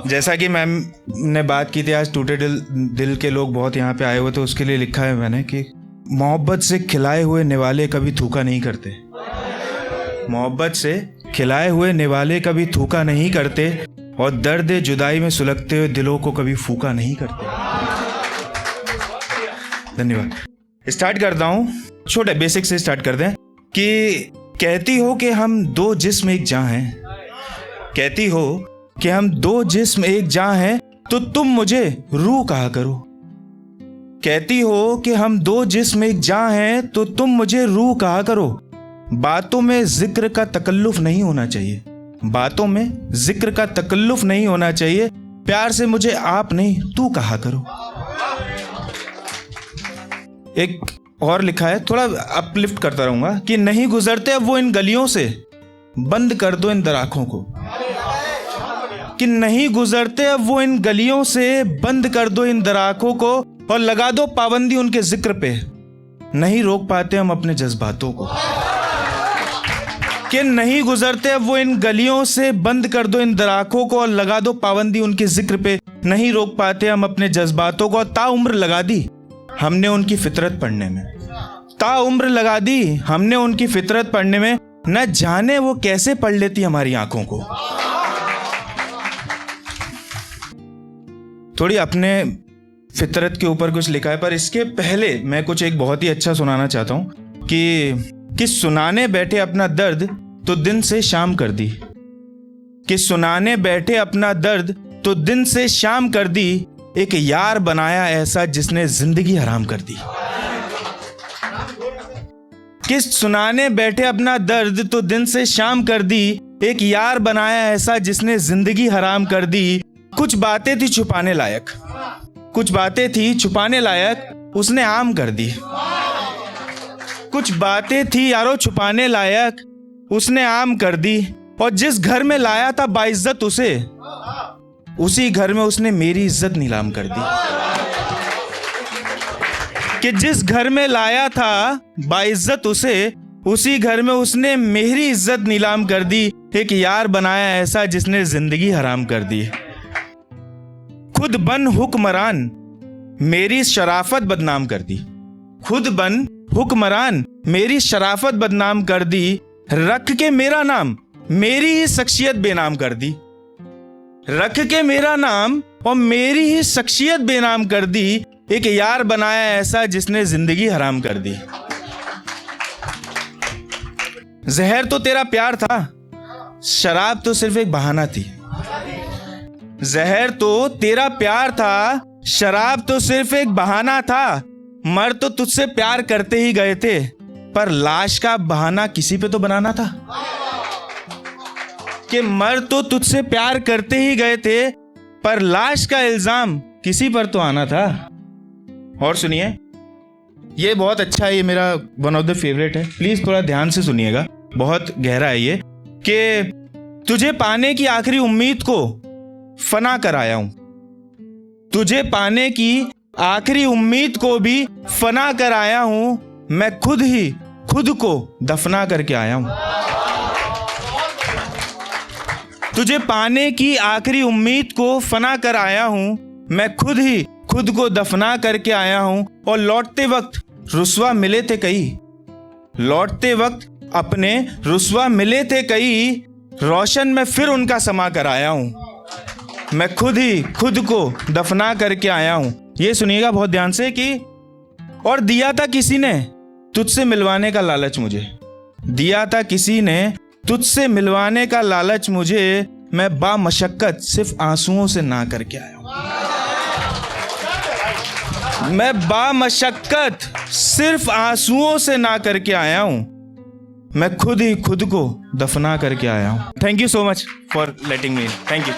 जैसा कि मैम ने बात की थी, आज टूटे दिल के लोग बहुत यहाँ पे आए हुए, तो उसके लिए लिखा है मैंने कि मोहब्बत से खिलाए हुए निवाले कभी थूका नहीं करते। मोहब्बत से खिलाए हुए निवाले कभी थूका नहीं करते, और दर्द जुदाई में सुलगते हुए दिलों को कभी फूका नहीं करते। धन्यवाद। स्टार्ट करता हूँ, छोटे बेसिक से स्टार्ट करते हैं कि कहती हो कि हम दो जिस्म एक जान हैं, कहती हो कि हम दो जिस्म एक जान हैं, तो तुम मुझे रूह कहा करो। कहती हो कि हम दो जिस्म एक जान हैं, तो तुम मुझे रूह कहा करो। बातों में जिक्र का तकल्लुफ नहीं होना चाहिए, बातों में जिक्र का तकल्लुफ नहीं होना चाहिए। प्यार से मुझे आप नहीं तू कहा करो। एक और लिखा है, थोड़ा अपलिफ्ट करता रहूंगा कि नहीं गुजरते अब वो इन गलियों से, बंद कर दो इन दराखों को। कि नहीं गुजरते अब वो इन गलियों से, बंद कर दो इन दराखों को, और लगा दो पाबंदी उनके जिक्र पे। नहीं रोक पाते हम अपने जज्बातों को। कि नहीं गुजरते अब वो इन गलियों से, बंद कर दो इन दराखों को, और लगा दो पाबंदी उनके जिक्र पे। नहीं रोक पाते हम अपने जज्बातों को। ताउम्र लगा दी हमने उनकी फितरत पढ़ने में, ताउम्र लगा दी हमने उनकी फितरत पढ़ने में। न जाने वो कैसे पढ़ लेती हमारी आंखों को। थोड़ी अपने फितरत के ऊपर कुछ लिखा है, पर इसके पहले मैं कुछ एक बहुत ही अच्छा सुनाना चाहता हूं कि सुनाने बैठे अपना दर्द तो दिन से शाम कर दी। कि सुनाने बैठे अपना दर्द तो दिन से शाम कर दी, एक यार बनाया ऐसा जिसने जिंदगी हराम कर दी। कि सुनाने बैठे अपना दर्द तो दिन से शाम कर दी, एक यार बनाया ऐसा जिसने जिंदगी हराम कर दी। कुछ बातें थी छुपाने लायक, कुछ बातें थी छुपाने लायक, उसने आम कर दी। कुछ बातें थी यारो छुपाने लायक, उसने आम कर दी। और जिस घर में लाया था बाइज्जत उसे, उसी घर में उसने मेरी इज्जत नीलाम कर दी। कि जिस घर में लाया था बाइज्जत उसे, उसी घर में उसने मेरी इज्जत नीलाम कर दी। एक यार बनाया ऐसा जिसने जिंदगी हराम कर दी। खुद बन हुक्मरान मेरी शराफत बदनाम कर दी। खुद बन हुक्मरान मेरी शराफत बदनाम कर दी। रख के मेरा नाम मेरी ही शख्सियत बेनाम कर दी। रख के मेरा नाम और मेरी ही शख्सियत बेनाम कर दी। एक यार बनाया ऐसा जिसने जिंदगी हराम कर दी। जहर तो तेरा प्यार था, शराब तो सिर्फ एक बहाना थी। जहर तो तेरा प्यार था, शराब तो सिर्फ एक बहाना था। मर तो तुझसे प्यार करते ही गए थे, पर लाश का बहाना किसी पे तो बनाना था। कि मर तो तुझसे प्यार करते ही गए थे, पर लाश का इल्जाम किसी पर तो आना था। और सुनिए, ये बहुत अच्छा है, ये मेरा वन ऑफ द फेवरेट है, प्लीज थोड़ा ध्यान से सुनिएगा, बहुत गहरा है ये। कि तुझे पाने की आखिरी उम्मीद को फना कर आया हूं, तुझे पाने की आखिरी उम्मीद को भी फना कर आया हूं। मैं खुद ही खुद को दफना करके आया हूं। तुझे पाने की आखिरी उम्मीद को फना कर आया हूं, मैं खुद ही खुद को दफना करके आया हूं। और लौटते वक्त रुस्वा मिले थे कई, लौटते वक्त अपने रुस्वा मिले थे कई, रोशन में फिर उनका समा कर आया हूं। मैं खुद ही खुद को दफना करके आया हूं। ये सुनिएगा बहुत ध्यान से कि और दिया था किसी ने तुझसे मिलवाने का लालच मुझे, दिया था किसी ने तुझसे मिलवाने का लालच मुझे। मैं बामशक्कत सिर्फ आंसुओं से ना करके आया हूं। मैं बामशक्कत सिर्फ आंसुओं से ना करके आया हूं। मैं खुद ही खुद को दफना करके आया हूं। Thank you so much for letting me. Thank you.